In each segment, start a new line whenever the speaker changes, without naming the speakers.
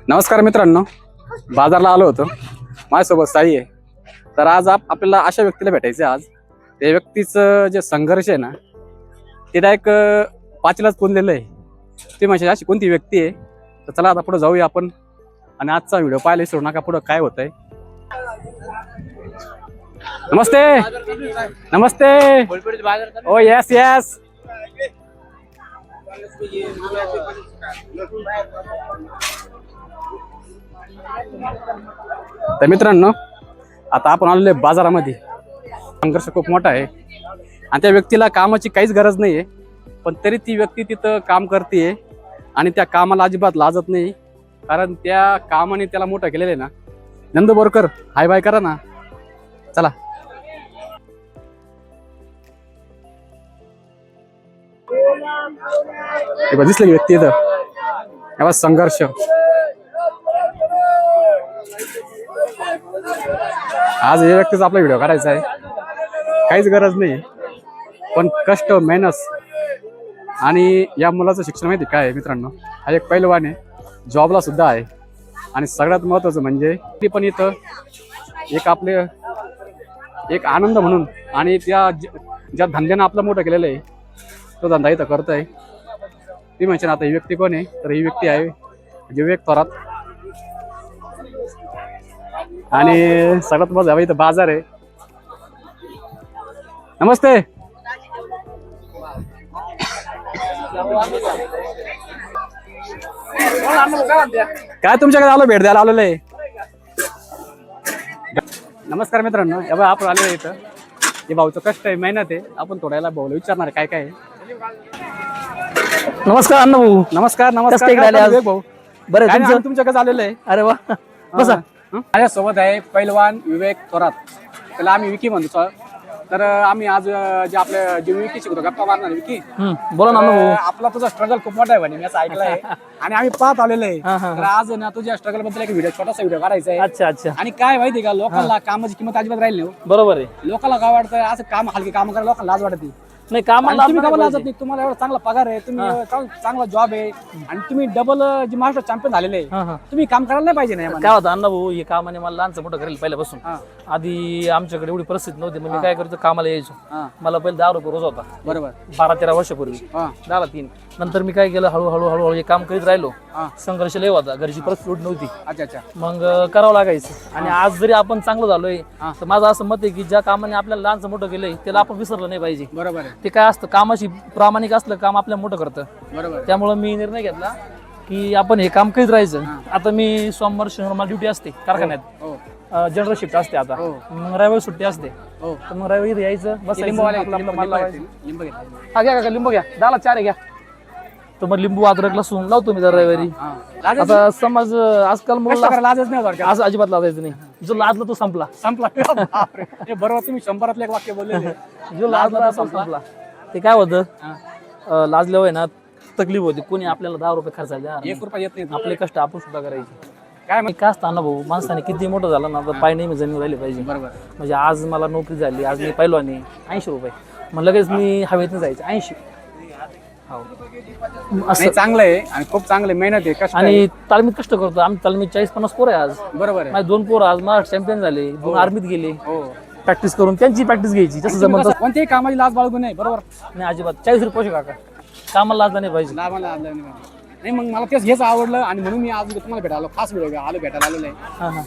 नमस्कार मित्रांनो, बाजारला आलो होतो. माझ्यासोबत साई आहे. तर आज आपल्याला अशा व्यक्तीला भेटायचं आहे. आज त्या व्यक्तीचं जे संघर्ष आहे ना, ते डायरेक्ट पाचीलाच पुनलेलं आहे. ते म्हणजे अशी कोणती व्यक्ती आहे. तर चला आता पुढे जाऊया आपण आणि आजचा व्हिडिओ पाहायला विसरू नका. पुढं काय होतंय. नमस्ते नमस्ते. Oh yes yes. तर मित्रांनो, आता आपण आलेलो आहे बाजारामध्ये. संघर्ष खूप मोठा आहे आणि त्या व्यक्तीला कामाची काहीच गरज नाही आहे, पण तरी ती व्यक्ती तिथं काम करते आणि त्या कामाला अजिबात लाजत नाही, कारण त्या कामाने त्याला मोठं केलेलं आहे ना. नंद बोरकर, हाय बाय करा ना. चला. दिसली व्यक्ती इथं. तेव्हा संघर्ष. आज या व्यक्तीचा आपला व्हिडिओ करायचा आहे. काहीच गरज नाही, पण कष्ट, मेहनत. आणि या मुलाचं शिक्षण माहिती काय आहे मित्रांनो. हा एक पैलवान आहे, जॉबला सुद्धा आहे. आणि सगळ्यात महत्त्वाचं म्हणजे ती पण इथं एक एक आनंद म्हणून आणि ज्या धंद्यानं आपलं मोठं केलेलं आहे, तो धंदा इथं करत आहे. ती म्हणजे ना, आता ही व्यक्ती कोण आहे. तर ही व्यक्ती आहे विवेक थोरात. आणि सगळ्यात मजा इथं बाजार आहे. नमस्ते. काय तुमच्याकडे आलो, भेट द्यायला आलेलो आहे. नमस्कार मित्रांनो, आपण आलेलो इथं. हे भाऊचं कष्ट आहे, मेहनत आहे. आपण थोड्याला भाऊला विचारणार काय काय आहे.
नमस्कार अण्णा भाऊ.
नमस्कार नमस्कार. भाऊ बरं, तुमच्याकडे आलेलं आहे.
अरे वा, बसा.
माझ्यासोबत आहे पैलवान विवेक थोरात. त्याला आम्ही विकी म्हणतो. तर आम्ही आज जे विकी शिकतो, गप्पा मारणार विकी.
बोला ना भाऊ.
आपला तुझा स्ट्रगल खूप मोठा आहे म्हणे, मी असं ऐकलं आहे. आणि आम्ही पाहत आलेलो आहे. तर आज ना तुझ्या स्ट्रगल बद्दल एक छोटासा व्हिडिओ करायचा आहे.
अच्छा अच्छा.
आणि काय माहिती का, लोकांना कामाची किंमत अजिबात राहिली नाही.
बरोबर आहे.
लोकांना काय वाटतं, असं काम हलके काम करायला लोकांना लाज वाटते.
नाही, कामाला
तुम्ही कामाला लाजत नाही. तुम्हाला एवढा चांगला पगार आहे, तुम्ही चांगला जॉब आहे आणि तुम्ही डबल जे मास्टर चॅम्पियन झालेले आहे. तुम्ही काम करायला नाही पाहिजे नाही.
काय होतं अण्णा भाऊ, हे कामाने मला लहानचं मोठं करेल पहिल्यापासून. आधी आमच्याकडे एवढी परिस्थिती नव्हती, मग मी काय करायचो, कामाला यायचो. मला पहिले 10 रुपये रोज होता. बरोबर. 12-13 वर्षापूर्वी 10-3. नंतर मी काय केलं, हळूहळू हे काम करीत राहिलो. संघर्ष लय होता, घरची परिस्थिती नव्हती. अच्छा. मग करावं लागायचं. आणि आज जरी आपण चांगलं झालोय, तर माझं असं मत आहे की ज्या कामाने आपल्याला लहानचं मोठं केलंय त्याला आपण विसरलं नाही पाहिजे. बरोबर. ते काय असतं, कामाशी प्रामाणिक असलं काम आपल्याला मोठं करतं. बरोबर. त्यामुळे मी निर्णय घेतला की आपण हे काम करीत राहायचं. आता मी सोमवार शनिवार मला ड्युटी असते कारखान्यात. जनरल शिफ्ट असते. आता मग रविवारी सुट्टी असते. तर मग रविवारी यायचं, बस. हा घ्या का लिंबू घ्या, 10ला 4 घ्या. तर मग लिंबू, अद्रक, लसूण लावतो मी दर रविवारी. आता समज आजकाल मुलं
लाजच नाही,
असं अजिबात लाजायचं नाही. जो लाजला तो संपला.
बरोबर. तुम्ही 100 एक वाक्य बोलले.
जो लाजला तो संपला. ते काय होतं, लाजल्यावर ना तकलीफ होती. कोणी आपल्याला 10 रुपये खर्चायला
1 रुपया येत नाही.
आपले कष्ट आपण सुद्धा करायचे. काय असतं ना भाऊ, माणसाने किती मोठं झालं ना, तर पाय नेहमी जमीन राहिले पाहिजे. बरोबर. म्हणजे आज मला नोकरी झाली, आज मी पैलवानी 80 रुपये, मग लगेच मी हवेत जायचं 80.
असं चांगलं आहे आणि खूप चांगलं मेहनत आहे, कष्ट
आणि तालमीत कष्ट करतो. आम्ही तालमीत 40-50 पोरं आहे आज. बरोबर आहे. माझे 2 पोरं आज महाराष्ट्र चॅम्पियन झाले, 2 आर्मीत गेले. प्रॅक्टिस करून त्यांची प्रॅक्टिस घ्यायची जसं जमत.
कोणत्याही कामाची लाज बाळगू नाही. बरोबर.
नाही अजिबात. 40 रुपये काका, कामाला लाजला नाही पाहिजे.
नाही, मग मला हेच आवडलं आणि म्हणून मी आज तुम्हाला भेटायला खास भेटायला आलेलो आहे.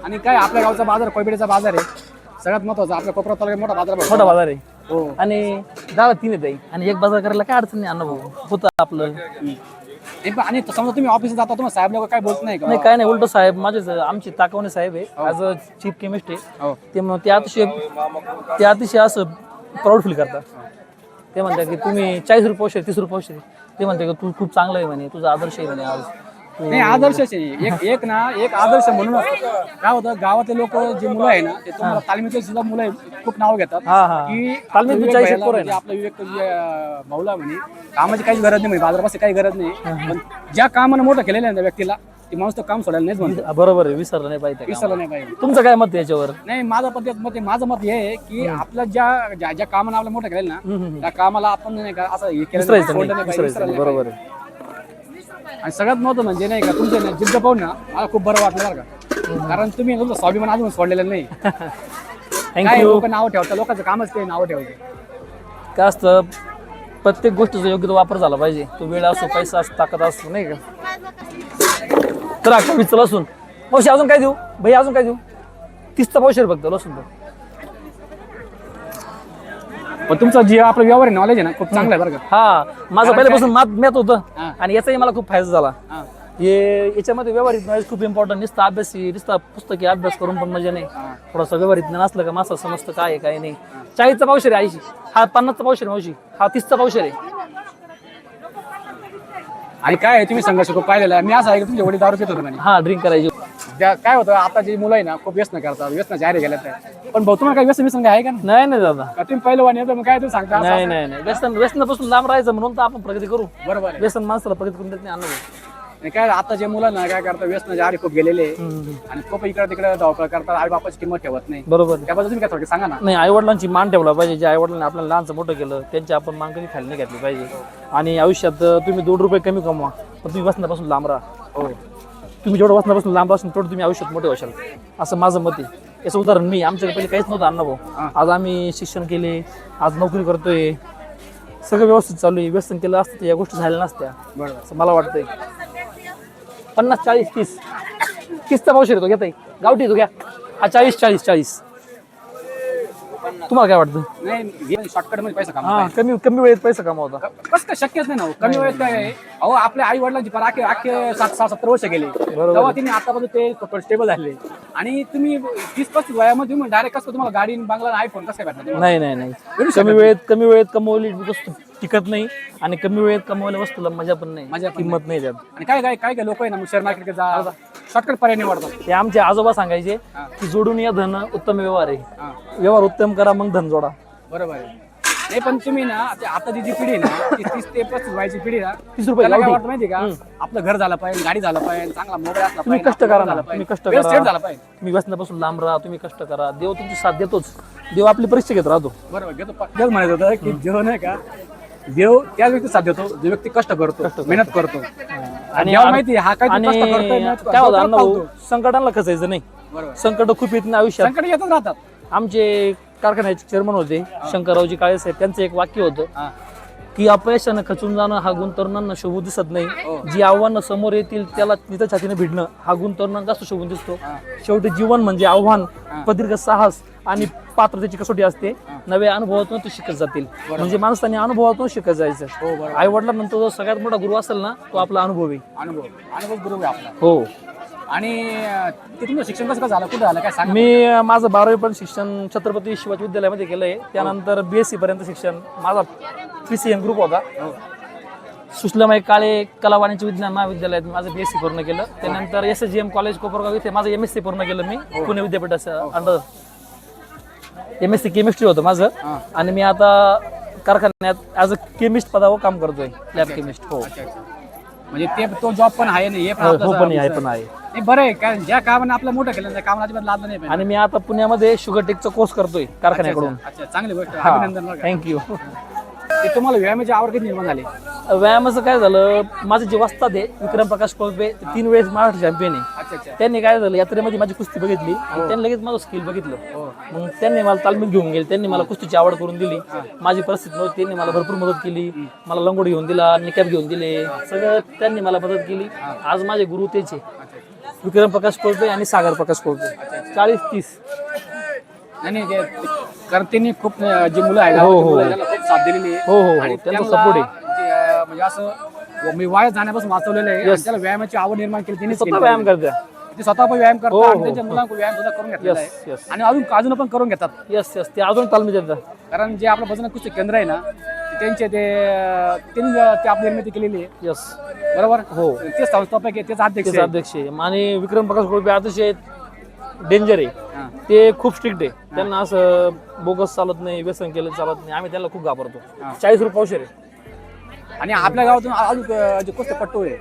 आणि काय, आपल्या गावचा बाजार कोयपेडीचा बाजार आहे. सगळ्यात महत्वाचा आपल्या कोपरा तालुक्यात मोठा बाजार आहे. आणि 10-3 येत आहे. आणि एक बाजार करायला काय अडचण नाही अनुभव होतं आपलं. आणि समजा तुम्ही ऑफिस जाता, तुम्हाला साहेब लोक काय बोलत नाही का?
नाही, काय नाही. उलट साहेब माझेच, आमचे ताकवणे साहेब आहे, ॲज अ चीफ केमिस्ट आहे. ते अतिशय असं प्राऊड फील करतात. ते म्हणतात की तुम्ही 40 रुपये 30 रुपये. ते म्हणते की तू खूप चांगलं आहे म्हणे, तुझा आदर्श आहे म्हणे. आज
नाही, आदर्शच आहे. एक आदर्श म्हणून काय होतं, गावातले लोक जे मुलं आहे ना, ते तुम्हाला तालमीतले सुद्धा मुलं खूप नाव घेतात की तालमीत आपला विवेक भाऊला म्हणे कामाची काहीच गरज नाही म्हणे, बाजारापासून काही गरज नाही. पण ज्या कामानं मोठं केलेलं आहे त्या व्यक्तीला, ते माणूस तो काम सोडायला नाहीच म्हणतो.
बरोबर आहे. विसरलं नाही पाहिजे. तुमचं काय मत आहे याच्यावर?
नाही, माझं मत हे आहे की आपल्या ज्या कामानं आपलं मोठं केलेलं ना, त्या कामाला आपण नाही का असं हे केलं.
बरोबर आहे.
आणि सगळ्यात महत्त्व म्हणजे नाही का तुमचे ना जिद्द पाहून ना मला खूप बरं वाटलं बरं का. कारण तुम्ही तुमचं स्वाभिमान अजून सोडलेलं नाही. काय
थँक्यू.
लोक नाव ठेवतात, लोकांचं कामच ते नाव ठेवायचं.
काय असतं प्रत्येक गोष्टीचा योग्य तो वापर झाला पाहिजे. तो वेळ असो, पैसा असो, ताकद असो, नाही का. तर कमीच लसूण मावशी अजून काय देऊ भैया, अजून काय देऊ? 30चा पावशेर फक्त लसूण.
पण तुमचं जे आपलं व्यवहार नॉलेज आहे ना खूप चांगलं आहे बरं का.
हा माझं पहिल्यापासून मॅथ होतं
हा.
आणि याचाही मला खूप फायदा झाला.
हा.
हे याच्यामध्ये व्यवहारिक नॉलेज खूप इम्पॉर्टंट. नुसता अभ्यास नुसता पुस्तकी अभ्यास करून पण मजा नाही. थोडासा व्यवहारिक ज्ञान असलं का मासा समजतं काय आहे काय नाही. 40चा पावशेर आहे 80, हा 50चा पावशेर मावशी, हा 30चा पावशेर आहे.
आणि काय आहे तुम्ही संघर्ष खूप पाहिलेला आहे. मी असं आहे की तुमच्या वडील दारू पित होते म्हणे.
हा ड्रिंक करायची.
काय होतं आता जी मुलं आहे ना खूप व्यसन करतात, व्यसन जाहीर गेल्यात आहे. पण भाऊ तुम्हाला काही व्यसन आहे का नाही?
नाही नाही दादा,
का तुम्ही पहिलं वाणी मग काय तुम्ही सांगता असं-
नाही नाही नाही, व्यसनापासून लांब राहायचं म्हणून तर आपण प्रगती करू.
बरोबर आहे.
व्यसन माणसाला प्रगती करून देत नाही अनुभव.
आणि काय आता जे मुलांना काय करतात व्यसन जाहीर खूप गेलेले आहे. आणि खूप इकडे तिकडे धावपळ करतात, आई बापाची किंमत ठेवत नाही.
बरोबर आहे.
त्याबद्दल तुम्ही काय थोडं सांगा ना.
नाही, आई वडिलांची मान ठेवला पाहिजे. जे आई वडिलांनी आपल्याला लहानचं मोठं केलं त्यांची आपण मान कधी खाली नाही घातली पाहिजे. आणि आयुष्यात तुम्ही 2 रुपये कमी कमवा पण तुम्ही व्यसनापासून लांब राहा.
हो.
तुम्ही जेवढं व्यसनापासून लांब असाल तेवढं तुम्ही आयुष्यात मोठे व्हाल, असं माझं मत आहे. याचं उदाहरण मी, आमच्याकडे पहिले काहीच नव्हतं अनुभव. आज आम्ही शिक्षण केले, आज नोकरी करतोय, सगळं व्यवस्थित चालू आहे. व्यसन केलं असतं तर या गोष्टी झाल्या नसत्या,
बरोबर.
असं मला वाटतंय. 50, 40, 30, 30चा पावशेर येतो, घेता गावठी तो घ्या. हा 40, 40, 40. तुम्हाला काय वाटतं?
नाही शॉर्टकट मध्ये पैसा
हा,
कमा
कमी वेळेत पैसा कमावता.
कसं काय शक्यच नाही ना हो. कमी वेळेत काय आहे अहो आपल्या आई वडिलांची पर आखे 60-70 वर्ष गेले तेव्हा तिने आतापासून ते स्टेबल झाले. आणि तुम्ही 30-35 वयामध्ये तुम्ही डायरेक्ट कसं तुम्हाला गाडी बांगला आयफोन कसं काय भेटणार?
नाही नाही नाही, कमी वेळेत कमवली वस्तू टिकत नाही आणि कमी वेळेत कमवलेल्या वस्तूला मजा पण नाही,
मजा पण
किंमत नाही त्यात.
आणि काय लोक आहे ना शेअर मार्केट जा शॉर्टकट पर्याय निवडतात.
ते आमचे आजोबा सांगायचे की जोडून या धन उत्तम व्यवहार आहे. व्यवहार उत्तम करा मग धन जोडा.
बरोबर आहे. नाही पण तुम्ही ना आता जी पिढी आहे ना ती 30 ते 35 वयाची पिढी ना
30 रुपये
त्याला काय
गावठी.
वाटतं माहिती का आपलं घर झालं पाहिजे, गाडी झालं पाहिजे, चांगला मोबाईल असला
तुम्ही
पाहिजे,
कष्ट करा ना,
झालं
तुम्ही
पाहिजे,
कष्ट
वेळ सेट
करा.
झाला पाहिजे.
तुम्ही व्यसनापासून लांब राहा, तुम्ही कष्ट करा. देव तुमची साथ देतोच. देव आपली परीक्षा घेत राहतो.
बरोबर घेतो. तेच म्हणायचं होतं की देव नाही का देव त्याच व्यक्ती साथ देतो जो व्यक्ती कष्ट करतो, मेहनत करतो. आणि देवाला माहिती आहे, हा काय
आणि
कष्ट करतोय, मेहनत करतोय,
काय होतं
तो
अण्णा
पावतो.
भाऊ, संकटांना खचायचं नाही.
बरोबर.
संकट खूप येत नाही आयुष्यात.
संकट येतच राहतात.
आमचे कारखान्याचे चेअरमन होते शंकररावजी काळे साहेब, त्यांचं एक वाक्य होतं
हा.
की अपयशानं खचून जाणं हा गुण तरुणांना शोभू दिसत नाही. जी आव्हानं समोर येतील त्याला तिथं छातीने भिडणं हा गुण तरुणांना जास्त शोभून दिसतो. शेवटी जीवन म्हणजे आव्हान, प्रदीर्घ साहस आणि पात्रतेची कसोटी असते. नव्या अनुभवातून ते शिकत जातील. म्हणजे माणसाने अनुभवातून शिकत जायचं. आई वडिलांनंतर जो सगळ्यात मोठा गुरु असेल ना तो आपला अनुभव आहे.
अनुभव गुरु आहे आपला.
हो.
आणि ते तुमचं शिक्षण कसं झालं, कुठं झालं काय सांगा.
मी माझं 12वी पण शिक्षण छत्रपती शिवाजी विद्यालयामध्ये केलंय. त्यानंतर BSc पर्यंत शिक्षण माझा PCM ग्रुप होता. सुशलमाई काळे कला वाणिज्य विज्ञान महाविद्यालयात माझं BSc पूर्ण केलं. त्यानंतर SGM कॉलेज कोपरगाव इथे माझं MSc पूर्ण केलं मी पुणे विद्यापीठाचं अंडर. MSc केमिस्ट्री होतं माझं. आणि मी आता कारखान्यात ॲज अ केमिस्ट पदावर काम करतोय, लॅब केमिस्ट. हो.
म्हणजे ते तो जॉब पण आहे नाही हे पण
हो
आपलं
पण आहे पण आहे.
नाही बरं आहे कारण ज्या कामाने आपलं मोठं केलं त्या कामाला अजिबात लादलं नाही पाहिजे.
आणि मी आता पुण्यामध्ये शुगर टेकचा कोर्स करतोय कारखान्याकडून.
अच्छा चांगली गोष्ट आहे. अभिनंदन बरं का.
थँक्यू.
ते तुम्हाला व्यायामाची आवड कधी निर्माण झाली?
व्यायामाचं काय झालं, माझे जे वस्ताद आहे विक्रम प्रकाश कोळपे, 3 वेळेस महाराष्ट्र चॅम्पियन आहे.
अच्छा अच्छा.
त्यांनी काय झालं यात्रेमध्ये माझी कुस्ती बघितली आणि त्यांनी लगेच माझं स्किल बघितलं. मग त्यांनी मला तालमीत घेऊन गेले, त्यांनी मला कुस्तीची आवड करून दिली. माझी परिस्थिती नव्हती, त्यांनी मला भरपूर मदत केली. मला लंगोटी घेऊन दिला, निकॅप घेऊन दिले, सगळं त्यांनी मला मदत केली. आज माझे गुरु तेच आहे, विक्रम प्रकाश कोळपे आणि सागर प्रकाश कोळपे. 40-30.
नाही ते कारण त्यांनी खूप जी मुलं आहेत
हो, हो.
त्याला खूप साथ दिलेली आहे.
हो हो हो,
आणि
त्यांचा
त्यांना
सपोर्ट आहे.
म्हणजे असं मी वाया जाण्यापासून वाचवलेलं आहे. आणि त्याला व्यायामाची आवड निर्माण केली त्यांनी
स्वतः व्यायाम करत्या.
ते स्वतः पण व्यायाम
हो,
करतात आणि
हो,
त्यांच्या
हो.
मुलांना व्यायाम सुद्धा करून घेतलेला
Yes,
आहे.
yes.
आणि अजून पण करून घेतात.
यस यस, ते अजून तालमीत येतात.
कारण जे आपलं भजन कुस्ती केंद्र आहे ना त्यांनी ते आपली निर्मिती केलेली आहे.
यस
बरोबर.
हो.
ते संस्थापक आहे, तेच अध्यक्ष
त्याचे
आहे.
अध्यक्ष आहे. आणि विक्रम प्रकाश कोळपे अतिशय डेंजर आहे.
हा.
ते खूप स्ट्रिक्ट आहे. त्यांना असं बोगस चालत नाही, व्यसन केलं चालत नाही. आम्ही त्यांना खूप घाबरतो. 40 रुपये पावशेर आहे.
आणि आपल्या गावातून अजून जे कुस्तीपट्टू आहे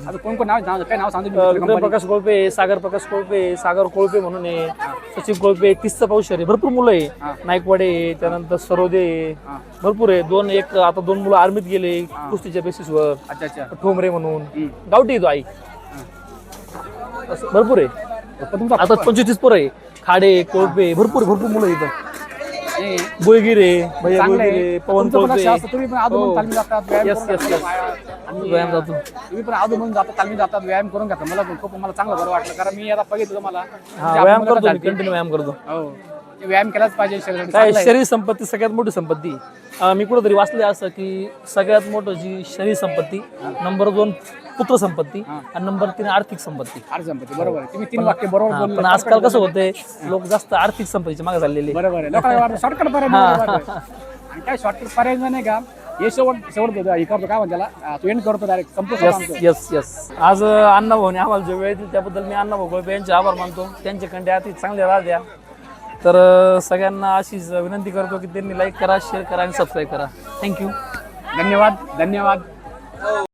आता कोण नाव काय नाव सांगतो
प्रकाश कोळपे, सागर प्रकाश कोळपे, सागर कोळपे म्हणून आहे, सचिन कोळपे, तिस्ता पावशे आहे, भरपूर मुलं आहे, नाईकवाडे आहे, त्यानंतर सरोदे आहे, भरपूर आहे. आता दोन मुलं आर्मीत गेले कुस्तीच्या बेसिसवर.
अच्छा अच्छा.
ठोंबरे म्हणून गावठी तो आई भरपूर आहे. आता 25-30 पोरं आहे. खाडे, कोळपे, भरपूर मुलं आहे इथं. गोयगिरे, भैया गोयगिरे, पवन कोळपे.
तुम्ही पण आदू म्हणून तालमी जातात व्यायाम
Yes,
करून
yes,
जातात.
yes. व्यायाम जातो.
तुम्ही पण आदू म्हणून जातात तालमी जातात व्यायाम करून घेतात. मला पण खूप मला चांगलं बरं वाटलं कारण मी आता बघितलं तुम्हाला
व्यायाम करतो, कंटिन्यू व्यायाम करतो.
हो व्यायाम केलाच पाहिजे शरीरासाठी.
काय
चांगलं आहे.
शरीर संपत्ती सगळ्यात मोठी संपत्ती. मी कुठेतरी वाचले असं की सगळ्यात मोठं जी शरीर संपत्ती, नंबर 2 पुत्र संपत्ती आणि नंबर 3 आर्थिक संपत्ती.
आर्थिक संपत्ती बरोबर आहे. तुम्ही 3 वाक्य बरोबर बोलले.
पण आजकाल कसं होतंय, लोक जास्त आर्थिक संपत्तीच्या मागे चाललेले.
बरोबर आहे. लोकांना शॉर्टकट पर्याय नाही. आणि काय शॉर्टकट पर्याय नाही का हे शेवट हे करतो काय म्हणतो त्याला तो एंड करतो डायरेक्ट संपतो.
यस. आज अण्णाभाऊने आम्हाला जो वेळ दिली त्याबद्दल मी अण्णाभाऊ कोळपे यांचे आभार मानतो. त्यांचे कंटे अति चांगले राहू द्या. तर सगळ्यांना अशीच विनंती करतो की त्यांनी लाईक करा, शेअर करा आणि सबस्क्राईब करा. थँक्यू.
धन्यवाद.